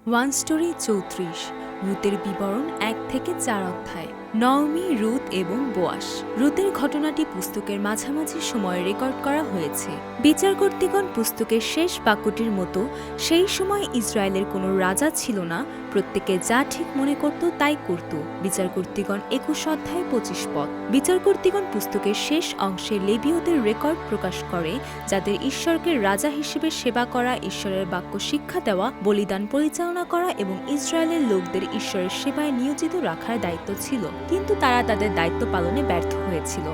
One story ৩৪ রুতের বিবরণ ১ থেকে ৪ অধ্যায়। নওমি, রুত এবং বোয়াস। রুতের ঘটনাটি পুস্তকের মাঝামাঝি সময়ে রেকর্ড করা হয়েছে। বিচারকর্তৃগণ পুস্তকের শেষ বাক্যটির মতো, সেই সময় ইসরায়েলের কোনো রাজা ছিল না, প্রত্যেকে যা ঠিক মনে করত তাই করত। বিচারকর্তৃগণ ২১ অধ্যায় ২৫ পদ। বিচারকর্তৃগণ পুস্তকের শেষ অংশে লেবীয়দের রেকর্ড প্রকাশ করে, যাদের ঈশ্বরকে রাজা হিসেবে সেবা করা, ঈশ্বরের বাক্য শিক্ষা দেওয়া, বলিদান পরিচালনা করা এবং ইসরায়েলের লোকদের ঈশ্বরের সেবায় নিয়োজিত রাখার দায়িত্ব ছিল, কিন্তু তারা তাদের দায়িত্ব পালনে ব্যর্থ হয়েছিল।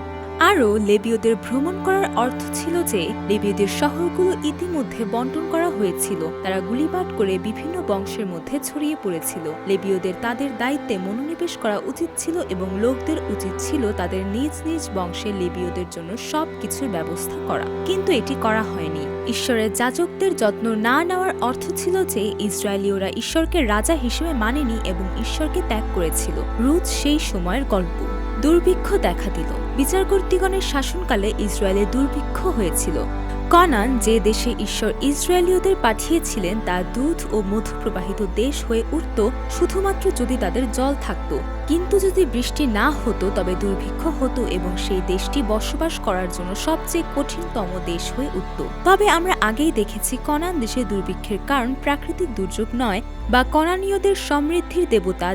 আরও লেবীয়দের ভ্রমণ করার অর্থ ছিল যে লেবীয়দের শহরগুলো ইতিমধ্যে বন্টন করা হয়েছিল, তারা গুলিবাট করে বিভিন্ন বংশের মধ্যে ছড়িয়ে পড়েছিল। লেবীয়দের তাদের দায়িত্বে মনোনিবেশ করা উচিত ছিল এবং লোকদের উচিত ছিল তাদের নিজ নিজ বংশে লেবীয়দের জন্য সব কিছুর ব্যবস্থা করা, কিন্তু এটি করা হয়নি। ঈশ্বরের যাজকদের যত্ন না নেওয়ার অর্থ ছিল যে ইসরায়েলীয়রা ঈশ্বরকে রাজা হিসেবে মানেনি এবং ঈশ্বরকে ত্যাগ করেছিল। রুথ সেই সময়ের গল্প। দুর্ভিক্ষ দেখা দিল। বিচারকর্তৃগণের শাসনকালে ইসরায়েলে দুর্ভিক্ষ হয়েছিল। কনান, যে দেশে ঈশ্বর ইসরায়েলীয়দের পাঠিয়েছিলেন, তা দুধ ও মধু প্রবাহিত দেশ হয়ে উঠত শুধুমাত্র যদি তাদের জল থাকত, কিন্তু যদি বৃষ্টি না হতো তবে দুর্ভিক্ষ হতো এবং সেই দেশটি বসবাস করার জন্য সবচেয়ে কঠিনতম দেশ হয়ে উঠত। তবে আমরা আগেই দেখেছি, কনান দেশে দুর্ভিক্ষের কারণ প্রাকৃতিক দুর্যোগ নয়, বা কনানীয়দের সমৃদ্ধির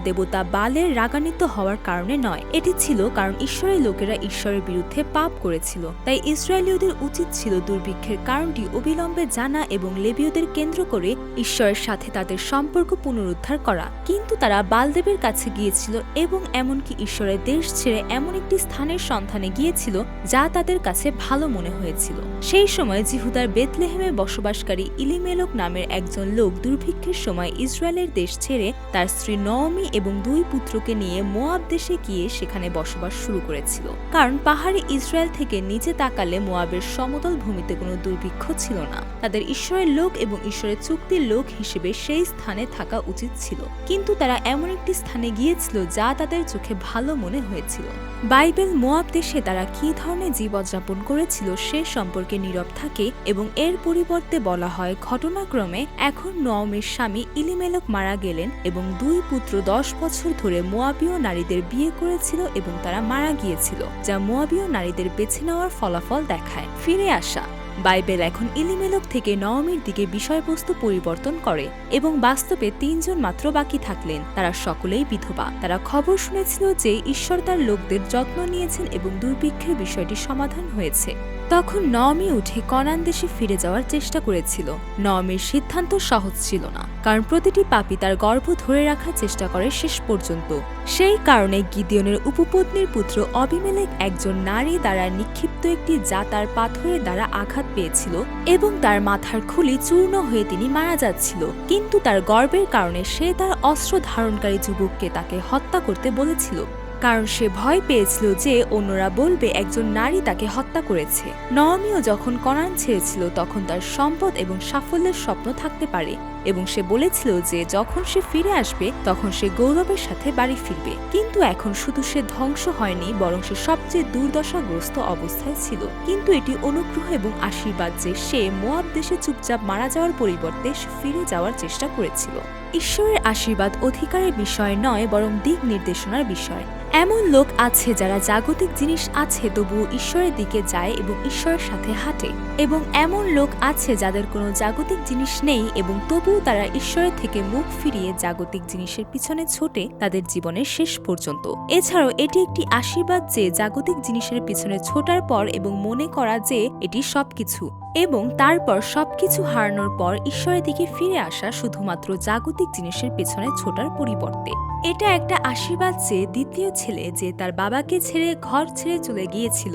দেবতা বালের রাগান্বিত হওয়ার কারণে নয়। এটি ছিল কারণ ঈশ্বরের লোকেরা ঈশ্বরের বিরুদ্ধে পাপ করেছিল। তাই ইসরায়েলীয়দের উচিত ছিল দুর্ভিক্ষের কারণটি অবিলম্বে জানা এবং লেবীয়দের কেন্দ্র করে ঈশ্বরের সাথে তাদের সম্পর্ক পুনরুদ্ধার করা। কিন্তু তারা বালদেবের কাছে গিয়েছিল এবং এমনকি ঈশ্বরের দেশ ছেড়ে এমন একটি স্থানের সন্ধানে গিয়েছিল যা তাদের কাছে ভালো মনে হয়েছিল। সেই সময় জিহুদার বেথলেহেমে বসবাসকারী ইলিমেলক নামের একজন লোক দুর্ভিক্ষের সময় ইসরায়েলের দেশ ছেড়ে তার স্ত্রী নওমি এবং ২ পুত্রকে নিয়ে মোয়াব দেশে গিয়ে সেখানে বসবাস শুরু করেছিল, কারণ পাহাড়ে ইসরায়েল থেকে নিচে তাকালে মোয়াবের সমতল ভূমিতে কোনো দুর্ভিক্ষ ছিল না। তাদের ঈশ্বরের লোক এবং ঈশ্বরের চুক্তির লোক হিসেবে সেই স্থানে থাকা উচিত ছিল, কিন্তু তারা এমন একটি স্থানে গিয়েছিল যা তাদের চোখে ভালো মনে হয়েছিল। বাইবেল মোয়াব দেশে তারা কী ধরনের জীবনযাপন করেছিল সে সম্পর্কে নীরব থাকে এবং এর পরিবর্তে বলা হয়, ঘটনাক্রমে এখন নওমির স্বামী ইলিমেলক মারা গেলেন এবং ২ পুত্র ১০ বছর ধরে মোয়াবীয় নারীদের বিয়ে করেছিল এবং তারা মারা গিয়েছিল, যা মোয়াবীয় নারীদের বেছে নেওয়ার ফলাফল দেখায়। ফিরে আসা। বাইবেল এখন ইলিমেলক থেকে নওমির দিকে বিষয়বস্তু পরিবর্তন করে এবং বাস্তবে ৩ জন মাত্র বাকি থাকলেন। তারা সকলেই বিধবা। তারা খবর শুনেছিল যে ঈশ্বর তার লোকদের যত্ন নিয়েছেন এবং দুর্ভিক্ষের বিষয়টি সমাধান হয়েছে। তখন নওমি উঠে কনান দেশে ফিরে যাওয়ার চেষ্টা করেছিল। নওমির সিদ্ধান্ত সহজ ছিল না, কারণ প্রতিটি পাপী তার গর্ভ ধরে রাখার চেষ্টা করে শেষ পর্যন্ত। সেই কারণে গিদিওনের উপপত্নীর পুত্র অবিমেলেক একজন নারী দ্বারা নিক্ষিপ্ত একটি জাতার পাথরের দ্বারা আঘাত পেয়েছিল এবং তার মাথার খুলি চূর্ণ হয়ে তিনি মারা যাচ্ছিল, কিন্তু তার গর্বের কারণে সে তার অস্ত্র ধারণকারী যুবককে তাকে হত্যা করতে বলেছিল, কারণ সে ভয় পেয়েছিল যে অন্যরা বলবে একজন নারী তাকে হত্যা করেছে। নওমিও যখন কনান ছেড়েছিল তখন তার সম্পদ এবং সাফল্যের স্বপ্ন থাকতে পারে এবং সে বলেছিল যে যখন সে ফিরে আসবে তখন সে গৌরবের সাথে বাড়ি ফিরবে, কিন্তু এখন শুধু সে ধ্বংস হয়নি, বরং সে সবচেয়ে দুর্দশাগ্রস্ত অবস্থায় ছিল। কিন্তু এটি অনুগ্রহ এবং আশীর্বাদ যে সে মোয়াব দেশে চুপচাপ মারা যাওয়ার পরিবর্তে সে ফিরে যাওয়ার চেষ্টা করেছিল। ঈশ্বরের আশীর্বাদ অধিকারের বিষয় নয়, বরং দিক নির্দেশনার বিষয়। এমন লোক আছে যারা জাগতিক জিনিস আছে তবুও ঈশ্বরের দিকে যায় এবং ঈশ্বরের সাথে হাঁটে, এবং এমন লোক আছে যাদের কোনো জাগতিক জিনিস নেই এবং তবুও তারা ঈশ্বরের থেকে মুখ ফিরিয়ে জাগতিক জিনিসের পিছনে ছোটে তাদের জীবনের শেষ পর্যন্ত। এছাড়াও এটি একটি আশীর্বাদ যে জাগতিক জিনিসের পিছনে ছোটার পর এবং মনে করা যে এটি সবকিছু, এবং তারপর সবকিছু হারানোর পর ঈশ্বরের দিকে ফিরে আসা শুধুমাত্র জাগতিক জিনিসের পেছনে ছোটার পরিবর্তে। এটা একটা আশীর্বাদ যে দ্বিতীয় ছেলে যে তার বাবাকে ছেড়ে ঘর ছেড়ে চলে গিয়েছিল,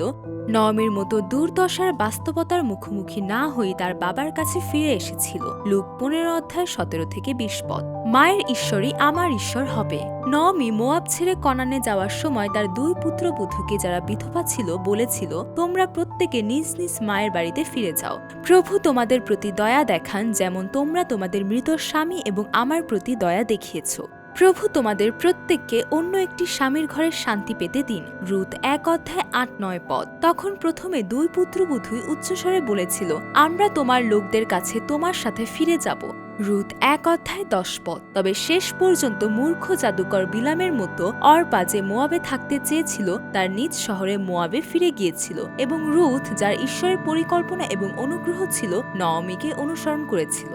নওমির মতো দুর্দশার বাস্তবতার মুখোমুখি না হয়ে তার বাবার কাছে ফিরে এসেছিল। লুক ১৫ অধ্যায় ১৭ থেকে ২০ পদ। মায়ের ঈশ্বরই আমার ঈশ্বর হবে। নওমি মোয়াব ছেড়ে কনানে যাওয়ার সময় তার ২ পুত্রবধূকে, যারা বিধবা ছিল, বলেছিল, তোমরা প্রত্যেকে নিজ নিজ মায়ের বাড়িতে ফিরে যাও। প্রভু তোমাদের প্রতি দয়া দেখান, যেমন তোমরা তোমাদের মৃত স্বামী এবং আমার প্রতি দয়া দেখিয়েছ। প্রভু তোমাদের প্রত্যেককে অন্য একটি স্বামীর ঘরে শান্তি পেতে দিন। রুথ 1:8-9 পদ। তখন প্রথমে 2 পুত্রবধূই উচ্চস্বরে বলেছিল, আমরা তোমার লোকদের কাছে তোমার সাথে ফিরে যাব। রুথ 1:10 পদ। তবে শেষ পর্যন্ত মূর্খ জাদুকর বিলামের মতো অর্পা যে মোয়াবে থাকতে চেয়েছিল তার নিজ শহরে মোয়াবে ফিরে গিয়েছিল এবং রুথ যার ঈশ্বরের পরিকল্পনা এবং অনুগ্রহ ছিল নওমীকে অনুসরণ করেছিল।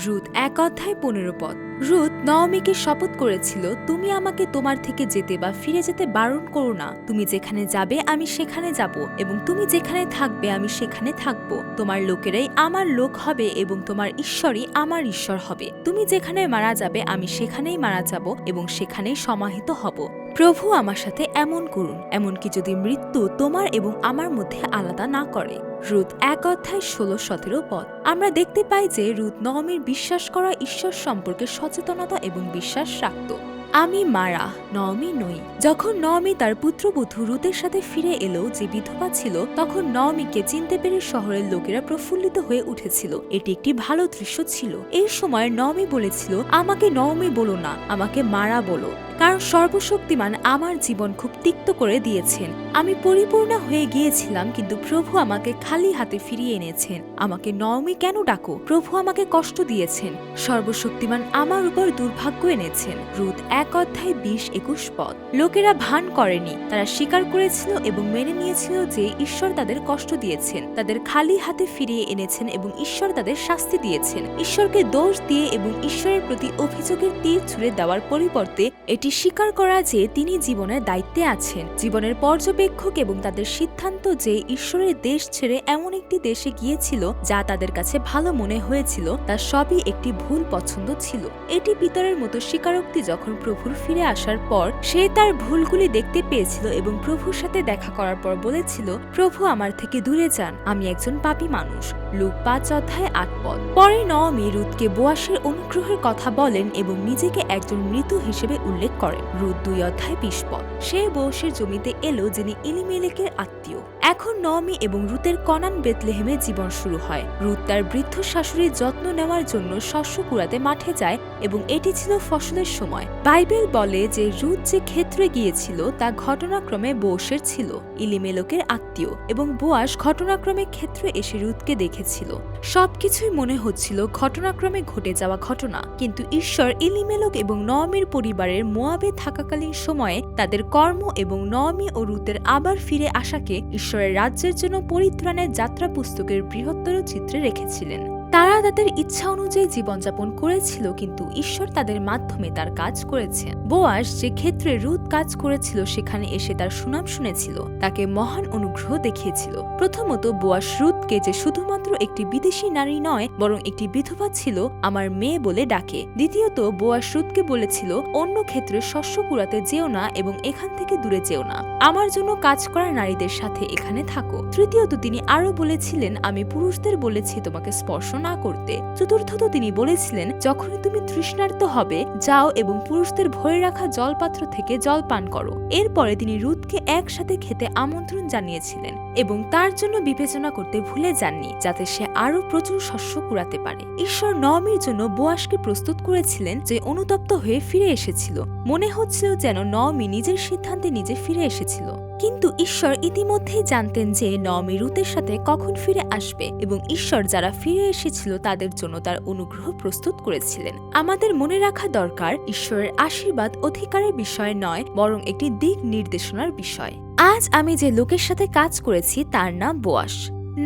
রুথ 1:15 পদ। রুথ নওমীকে শপথ করেছিল, তুমি আমাকে তোমার থেকে যেতে বা ফিরে যেতে বারণ করো না। তুমি যেখানে যাবে আমি সেখানে যাব এবং তুমি যেখানে থাকবে আমি সেখানে থাকব। তোমার লোকেরাই আমার লোক হবে এবং তোমার ঈশ্বরই আমার ঈশ্বর হবে। তুমি যেখানে মারা যাবে আমি সেখানেই মারা যাব এবং সেখানেই সমাহিত হব। প্রভু আমার সাথে এমন করুন, এমনকি যদি মৃত্যু তোমার এবং আমার মধ্যে আলাদা না করে। রুথ 1:16-17 পদ। আমরা দেখতে পাই যে রুথ নওমীর বিশ্বাস করা ঈশ্বর সম্পর্কে সচেতনতা এবং বিশ্বাস রাখত। আমি মারা, নওমী নই। যখন নওমী তার পুত্রবধূ রুথের সাথে ফিরে এলো যে বিধবা ছিল, তখন নওমীকে চিনতে পেরে শহরের লোকেরা প্রফুল্লিত হয়ে উঠেছিল। এটি একটি ভালো দৃশ্য ছিল। এই সময় নওমী বলেছিল, আমাকে নওমী বলো না, আমাকে মারা বলো, কারণ সর্বশক্তিমান আমার জীবন খুব তিক্ত করে দিয়েছেন। আমি পরিপূর্ণ হয়ে গিয়েছিলাম, কিন্তু প্রভু আমাকে খালি হাতে ফিরিয়ে এনেছেন। আমাকে নওমী কেন ডাকো? প্রভু আমাকে কষ্ট দিয়েছেন। সর্বশক্তিমান আমার উপর দুর্ভাগ্য এনেছেন। রুথ 1:20-21 পদ। লোকেরা ভান করেনি, তারা স্বীকার করেছিল এবং মেনে নিয়েছিল যে ঈশ্বর তাদের কষ্ট দিয়েছেন, তাদের খালি হাতে ফিরিয়ে এনেছেন এবং ঈশ্বর তাদের শাস্তি দিয়েছেন। ঈশ্বরকে দোষ দিয়ে এবং ঈশ্বরের প্রতি অভিযোগের তীর ছুঁড়ে দেওয়ার পরিবর্তে এটি স্বীকার করা যে তিনি জীবনের দায়িত্বে আছেন, জীবনের পর্যবেক্ষক, এবং তাদের সিদ্ধান্ত যে ঈশ্বরের দেশ ছেড়ে এমন একটি দেশে গিয়েছিল যা তাদের কাছে ভালো মনে হয়েছিল, তা সবই একটি ভুল পছন্দ ছিল। এটি পিতরের মতো স্বীকারোক্তি যখন প্রভুর ফিরে আসার পর সে তার ভুলগুলি দেখতে পেয়েছিল এবং প্রভুর সাথে দেখা করার পর বলেছিল, প্রভু আমার থেকে দূরে যান, আমি একজন পাপী মানুষ। লুক 5:8 পদ। পরে নওমী রুথকে বোয়াসের অনুগ্রহের কথা বলেন এবং নিজেকে একজন মৃত হিসেবে উল্লেখ করেন। রুথ 2:20 পদ। সে বোয়াসের জমিতে এলো যিনি ইলিমেলেকের আত্মীয়। এখন নওমী এবং রুথের কনান বেথলেহেমে জীবন শুরু হয়। রুথ তার বৃদ্ধ শাশুড়ির যত্ন নেওয়ার জন্য শস্য কুড়াতে মাঠে যায় এবং এটি ছিল ফসলের সময়। বাইবেল বলে যে রুথ যে ক্ষেত্রে গিয়েছিল তা ঘটনাক্রমে বোয়াসের ছিল, ইলিমেলেকের আত্মীয়, এবং বোয়াস ঘটনাক্রমে ক্ষেত্রে এসে রুথকে দেখেছিল। সবকিছুই মনে হচ্ছিল ঘটনাক্রমে ঘটে যাওয়া ঘটনা, কিন্তু ঈশ্বর ইলিমেলেক এবং নওমীর পরিবারের মোয়াবে থাকাকালীন সময়ে তাদের কর্ম এবং নওমী ও রুথের আবার ফিরে আসাকে ঈশ্বরের রাজ্যের জন্য পরিত্রাণের যাত্রা পুস্তকের বৃহত্তর চিত্রে রেখেছিলেন। তারা তাদের ইচ্ছা অনুযায়ী জীবনযাপন করেছিল, কিন্তু ঈশ্বর তাদের মাধ্যমে তার কাজ করেছেন। বোয়াস যে ক্ষেত্রে রুথ কাজ করেছিল সেখানে এসে তার সুনাম শুনেছিল, তাকে মহান অনুগ্রহ দেখিয়েছিল। প্রথমত, বোয়াস রুথকে যে শুধুমাত্র একটি বিদেশী নারী নয় বরং একটি বিধবা ছিল, আমার মেয়ে বলে ডাকে। দ্বিতীয়ত, বোয়াস রুথকে বলেছিল, অন্য ক্ষেত্রে শস্য কুড়াতে যেও না এবং এখান থেকে দূরে যেও না, আমার জন্য কাজ করা নারীদের সাথে এখানে থাকো। তৃতীয়ত, তিনি আরো বলেছিলেন, আমি পুরুষদের বলেছি তোমাকে স্পর্শ না করতে। চতুর্থত, তিনি বলেছিলেন, যখনই তুমি তৃষ্ণার্ত হবে যাও এবং পুরুষদের ভরে রাখা জলপাত্র থেকে জল পান করো। এরপরে তিনি রুথকে একসাথে খেতে আমন্ত্রণ জানিয়েছিলেন এবং তার জন্য বিবেচনা করতে ভুলে যাননি, যাতে সে আরো প্রচুর শস্য কুড়াতে পারে। ঈশ্বর নওমীর জন্য বোয়াসকে প্রস্তুত করেছিলেন, যে অনুতপ্ত হয়ে ফিরে এসেছিল। মনে হচ্ছিল যেন নওমী নিজের সিদ্ধান্তে নিজে ফিরে এসেছিল, কিন্তু ঈশ্বর ইতিমধ্যেই জানতেন যে নওমী রুথের সাথে কখন ফিরে আসবে এবং ঈশ্বর যারা ফিরে এসেছিল তাদের জন্য তার অনুগ্রহ প্রস্তুত করেছিলেন। আমাদের মনে রাখা দরকার, ঈশ্বরের আশীর্বাদ অধিকারের বিষয় নয় বরং একটি দিক নির্দেশনার বিষয়। আজ আমি যে লোকের সাথে কাজ করেছি তার নাম বোয়াস।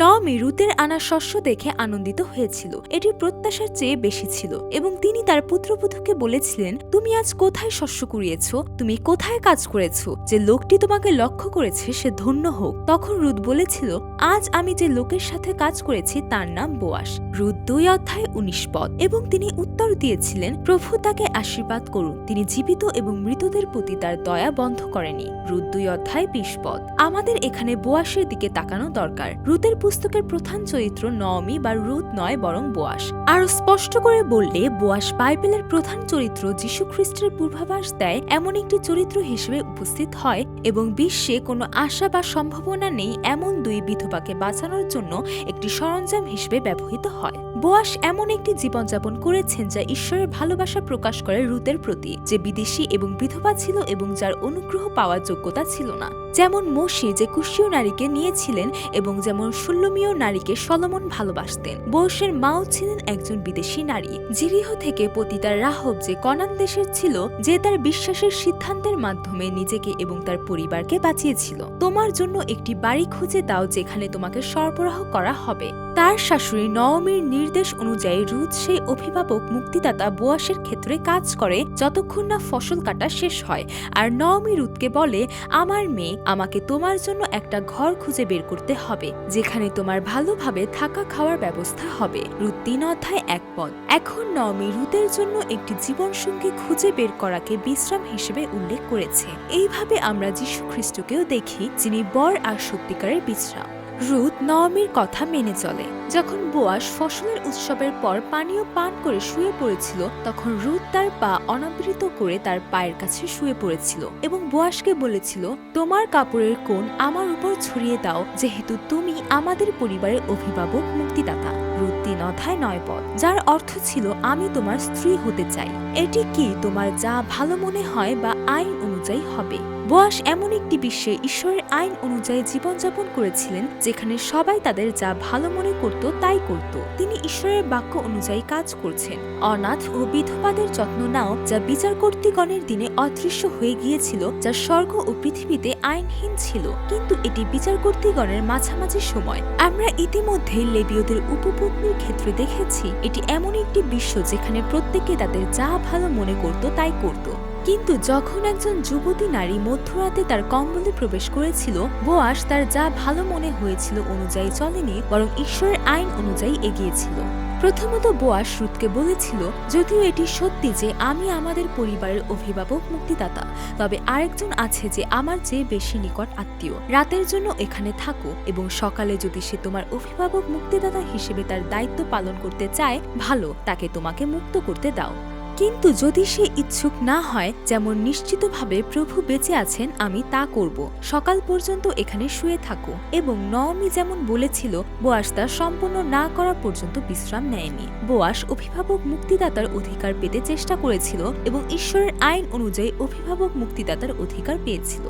নওমী রুথের আনা শস্য দেখে আনন্দিত হয়েছিল, এটি প্রত্যাশার চেয়ে বেশি ছিল, এবং তিনি তার পুত্রবধূকে বলেছিলেন, তুমি আজ কোথায় শস্য কুড়িয়েছ? তুমি কোথায় কাজ করেছ? যে লোকটি তোমাকে লক্ষ্য করেছে সে ধন্য হোক। তখন রুথ বলেছিল, আজ আমি যে লোকের সাথে কাজ করেছি তার নাম বোয়াস। রুথ 2:19 পদ। এবং তিনি উত্তর দিয়েছিলেন, প্রভু তাকে আশীর্বাদ করুন, তিনি জীবিত এবং মৃতদের প্রতি তার দয়া বন্ধ করেনি। রুথ 2:20 পদ। আমাদের এখানে বোয়াসের দিকে তাকানো দরকার। রুথের পুস্তকের প্রধান চরিত্র নওমী বা রুথ নয় বরং বোয়াস। আরো স্পষ্ট করে বললে, বোয়াস বাইবেলের প্রধান চরিত্র যীশু খ্রিস্টের পূর্বাভাস দেয় এমন একটি চরিত্র হিসেবে উপস্থিত হয় এবং বিশ্বে কোনো আশা বা সম্ভাবনা নেই এমন দুই বিধবাকে বাঁচানোর জন্য একটি সরঞ্জাম হিসেবে ব্যবহৃত হয়। বোয়াস এমন একটি জীবনযাপন করেছেন যা ঈশ্বরের ভালোবাসা প্রকাশ করে রুতের প্রতি, যে বিদেশী এবং বিধবা ছিল এবং যার অনুগ্রহ পাওয়ার যোগ্যতা ছিল না। যেমন মোশে যে কুশীয় নারীকে নিয়েছিলেন এবং যেমন সুল্লমীয় নারীকে সলোমন ভালোবাসতেন। বোয়াসের মাও ছিলেন একজন বিদেশী নারী। জিরিহ থেকে পতিতা রাহব যে কনান দেশের ছিল, যে তার বিশ্বাসের সিদ্ধান্তের মাধ্যমে নিজেকে এবং তার পরিবারকে বাঁচিয়েছিল। তোমার জন্য একটি বাড়ি খুঁজে দাও যেখানে তোমাকে সরবরাহ করা হবে। তার শাশুড়ি নওমীর নির্দেশ অনুযায়ী রুথ সেই অভিভাবক মুক্তিদাতা বোয়াসের ক্ষেত্রে কাজ করে যতক্ষণ না ফসল কাটা শেষ হয়। আর নওমী রুথকে বলে, আমার মেয়ে, আমাকে তোমার জন্য একটা ঘর খুঁজে বের করতে হবে যেখানে তোমার ভালোভাবে থাকা খাওয়ার ব্যবস্থা হবে। রুথ 3:1 এখন নওমী রুথের জন্য একটি জীবনসঙ্গী খুঁজে বের করাকে বিশ্রাম হিসেবে উল্লেখ করেছে। এইভাবে আমরা যীশু খ্রিস্টকেও দেখি, যিনি বর আর সত্যিকারের বিশ্রাম। রুথ নওমীর কথা মেনে চলে। যখন বোয়াস ফসলের উৎসবের পর পানীয় পান করে শুয়ে পড়েছিল, তখন রুথ তার পা অনাবৃত করে তার পায়ের কাছে শুয়ে পড়েছিল এবং বোয়াসকে বলেছিল, তোমার কাপড়ের কোণ আমার উপর ছড়িয়ে দাও, যেহেতু তুমি আমাদের পরিবারের অভিভাবক মুক্তিদাতা। রুথ 3:9, যার অর্থ ছিল, আমি তোমার স্ত্রী হতে চাই। এটি কি তোমার যা ভালো মনে হয় বা আইন অনুযায়ী হবে? বোয়াস এমন একটি বিশ্বে ঈশ্বরের আইন অনুযায়ী জীবনযাপন করেছিলেন যেখানে সবাই তাদের যা ভালো মনে করত তাই করত। তিনি ঈশ্বরের বাক্য অনুযায়ী কাজ করছেন। অনাথ ও বিধবাদের যত্ন নাও, যা বিচারকর্তৃগণের দিনে অদৃশ্য হয়ে গিয়েছিল, যা স্বর্গ ও পৃথিবীতে আইনহীন ছিল, কিন্তু এটি বিচারকর্তৃগণের মাঝামাঝি সময়। আমরা ইতিমধ্যেই লেবীয়দের উপপত্নীর ক্ষেত্রে দেখেছি, এটি এমন একটি বিশ্ব যেখানে প্রত্যেকে তাদের যা ভালো মনে করত তাই করত। কিন্তু যখন একজন যুবতী নারী মধ্যরাতে তার কম্বলে প্রবেশ করেছিল, বোয়াস তার যা ভালো মনে হয়েছিল অনুযায়ী চলেনি, বরং ঈশ্বরের আইন অনুযায়ী এগিয়েছিল। প্রথমত বোয়াস রুথকে বলেছিল, যদিও এটি সত্যি যে আমি আমাদের পরিবারের অভিভাবক মুক্তিদাতা, তবে আরেকজন আছে যে আমার চেয়ে বেশি নিকট আত্মীয়। রাতের জন্য এখানে থাকো এবং সকালে যদি সে তোমার অভিভাবক মুক্তিদাতা হিসেবে তার দায়িত্ব পালন করতে চায়, ভালো, তাকে তোমাকে মুক্ত করতে দাও। কিন্তু যদি সে ইচ্ছুক না হয়, যেমন নিশ্চিতভাবে প্রভু বেঁচে আছেন, আমি তা করব। সকাল পর্যন্ত এখানে শুয়ে থাকো। এবং নওমী যেমন বলেছিল, বোয়াস তা সম্পূর্ণ না করা পর্যন্ত বিশ্রাম নেয়নি। বোয়াস অভিভাবক মুক্তিদাতার অধিকার পেতে চেষ্টা করেছিল এবং ঈশ্বরের আইন অনুযায়ী অভিভাবক মুক্তিদাতার অধিকার পেয়েছিল।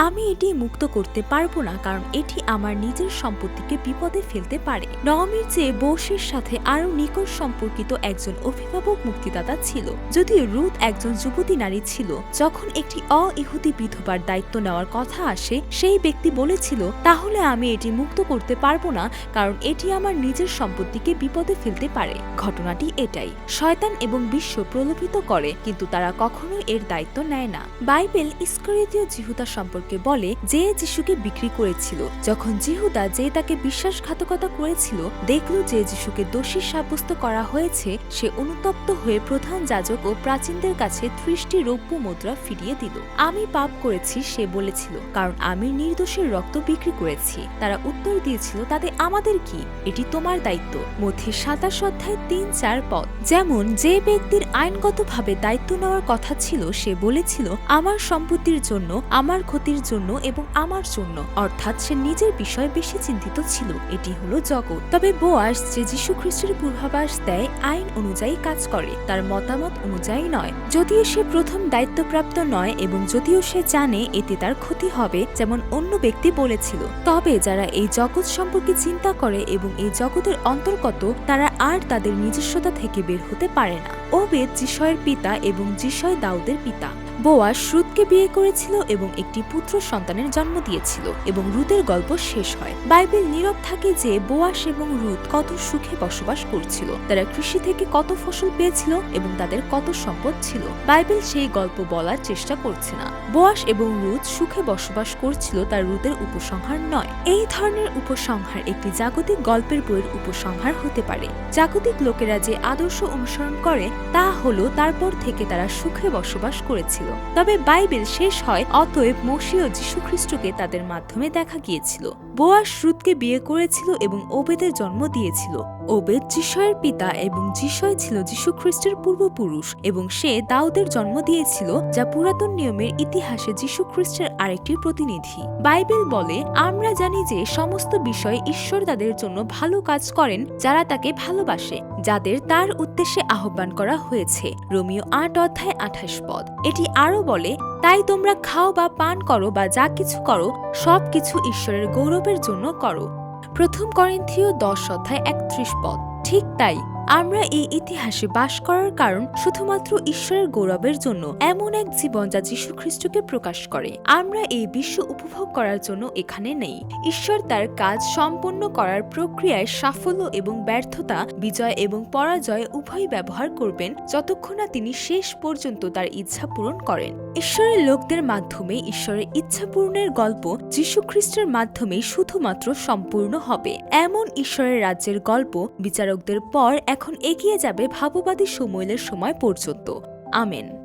আমি এটি মুক্ত করতে পারবো না, কারণ এটি আমার নিজের সম্পত্তিকে বিপদে ফেলতে পারে। নওমীর চেয়ে বোয়াসের সাথে আরো নিকট সম্পর্কিত একজন অভিভাবক মুক্তিদাতা ছিল। যদিও রুথ একজন যুবতী নারী ছিল, যখন একটি অ-ইহুদি বিধবার দায়িত্ব নেওয়ার কথা আসে, সেই ব্যক্তি বলেছিল, তাহলে আমি এটি মুক্ত করতে পারবো না, কারণ এটি আমার নিজের সম্পত্তিকে বিপদে ফেলতে পারে। ঘটনাটি এটাই, শয়তান এবং বিশ্ব প্রলোভিত করে, কিন্তু তারা কখনোই এর দায়িত্ব নেয় না। বাইবেল ইস্করিওতীয় জিহুদা সম্পর্কে বলে, যে যিশুকে বিক্রি করেছিল। যখন জিহুদা, যে তাকে বিশ্বাসঘাতকতা করেছিল, দেখল যে যিশুকে দোষী সাব্যস্ত করা হয়েছে, সে অনুতপ্ত হয়ে প্রধান যাজক ও প্রাচীনদের কাছে 30টি রৌপ্য মুদ্রা ফিরিয়ে দিল। আমি পাপ করেছি, সে বলেছিল, কারণ আমি নির্দোষের রক্ত বিক্রি করেছি। তারা উত্তর দিয়েছিল, তাতে আমাদের কি? এটি তোমার দায়িত্ব। মধ্যে 27:3-4 যেমন যে ব্যক্তির আইনগতভাবে দায়িত্ব নেওয়ার কথা ছিল, সে বলেছিল, আমার সম্পত্তির জন্য, আমার ক্ষতির জন্য এবং আমার জন্য, অর্থাৎ সে নিজের বিষয়ে বেশি চিন্তিত ছিল। এটি হলো জগৎ। তবে বোয়াস, যে যীশু খ্রিস্টের পূর্বাভাস দেয়, আইন অনুযায়ী কাজ করে, তার মতামত অনুযায়ী নয়। যদিও সে প্রথম দায়িত্বপ্রাপ্ত নয় এবং যদিও সে জানে এতে তার ক্ষতি হবে, যেমন অন্য ব্যক্তি বলেছিল, তবে যারা এই জগৎ সম্পর্কে চিন্তা করে এবং এই জগতের অন্তর্গত, তারা আর তাদের নিজস্বতা থেকে বের হতে পারে না। ওবেদ যিশয়ের পিতা এবং যিশয় দাউদের পিতা। বোয়াস রুথকে বিয়ে করেছিল এবং একটি পুত্র সন্তানের জন্ম দিয়েছিল এবং রুথের গল্প শেষ হয়। বাইবেল নীরব থাকে যে বোয়াস এবং রুথ কত সুখে বসবাস করছিল, তারা কৃষি থেকে কত ফসল পেয়েছিল এবং তাদের কত সম্পদ ছিল। বাইবেল সেই গল্প বলার চেষ্টা করছে না। বোয়াস এবং রুথ সুখে বসবাস করছিল, তার রুথের উপসংহার নয়। এই ধরনের উপসংহার একটি জাগতিক গল্পের বইয়ের উপসংহার হতে পারে। জাগতিক লোকেরা যে আদর্শ অনুসরণ করে তা হলো তারপর থেকে তারা সুখে বসবাস করেছিল। তবে বাইবেল শেষ হয়, অতএব মসীহ যীশু খ্রিস্টকে তাদের মাধ্যমে দেখা গিয়েছিল। বোয়াস রুতকে বিয়ে করেছিল এবং ওবেদের জন্ম দিয়েছিল। ওবেদ যিশয়ের পিতা এবং যিশয় ছিল যীশুখ্রিস্টের পূর্বপুরুষ এবং সে দাউদের জন্ম দিয়েছিল, যা পুরাতন নিয়মের ইতিহাসে যীশুখ্রিস্টের আরেকটি প্রতিনিধি। বাইবেল বলে, আমরা জানি যে সমস্ত বিষয়ে ঈশ্বর তাদের জন্য ভালো কাজ করেন যারা তাকে ভালোবাসে, যাদের তার উদ্দেশ্যে আহ্বান করা হয়েছে। রোমীয় 8:28। এটি আরো বলে, তাই তোমরা খাও বা পান করো বা যা কিছু করো, সবকিছু ঈশ্বরের গৌরবের জন্য করো। প্রথম করিন্থীয় 10:31। ঠিক তাই, আমরা এই ইতিহাসে বাস করার কারণ শুধুমাত্র ঈশ্বরের গৌরবের জন্য, এমন এক জীবন যা যীশুখ্রিস্টকে প্রকাশ করে। আমরা এই বিশ্ব উপভোগ করার জন্য এখানে নেই। ঈশ্বর তার কাজ সম্পন্ন করার প্রক্রিয়ায় সাফল্য এবং ব্যর্থতা, বিজয় এবং পরাজয় উভয় ব্যবহার করবেন, যতক্ষণ না তিনি শেষ পর্যন্ত তার ইচ্ছা পূরণ করেন। ঈশ্বরের লোকদের মাধ্যমে ঈশ্বরের ইচ্ছা পূরণের গল্প যীশুখ্রিস্টের মাধ্যমে শুধুমাত্র সম্পূর্ণ হবে। এমন ঈশ্বরের রাজ্যের গল্প বিচারকদের পর এখন এগিয়ে যাবে ভাববাদী সময়ের সময় পর্যন্ত। আমেন।